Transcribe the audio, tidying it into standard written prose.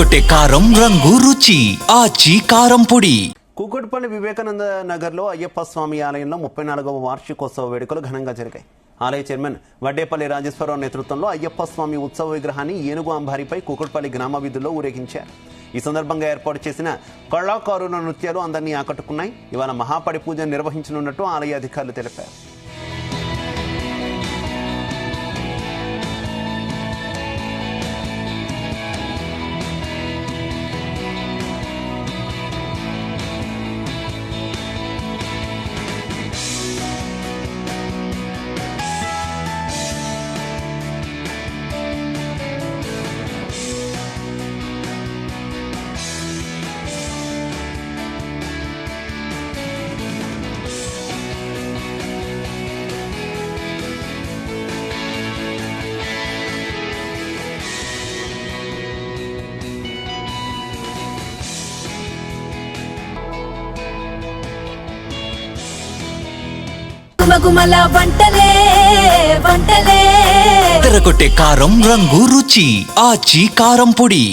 తెరకొట్టే కారం రంగు రుచి ఆచి కారం పొడి. కూకట్పల్లి వివేకానంద నగర్లో అయ్యప్ప స్వామి ఆలయంలో 34వ వార్షికోత్సవ వేడుకలు ఘనంగా జరిగాయి. ఆలయ చైర్మన్ వడ్డేపల్లి రాజేశ్వరరావు నేతృత్వంలో అయ్యప్ప స్వామి ఉత్సవ విగ్రహాన్ని ఏనుగు అంబారిపై కూకట్పల్లి గ్రామ వీధుల్లో ఊరేగించారు. ఈ సందర్భంగా ఏర్పాటు చేసిన కళాకారుల నృత్యాలు అందరినీ ఆకట్టుకున్నాయి. ఇవాళ మహాపడి పూజ నిర్వహించనున్నట్టు ఆలయ అధికారులు తెలిపారు. గుమగుమల వంటలే వంటలే తెరకొట్టే కారం రంగు రుచి ఆచి కారం పొడి.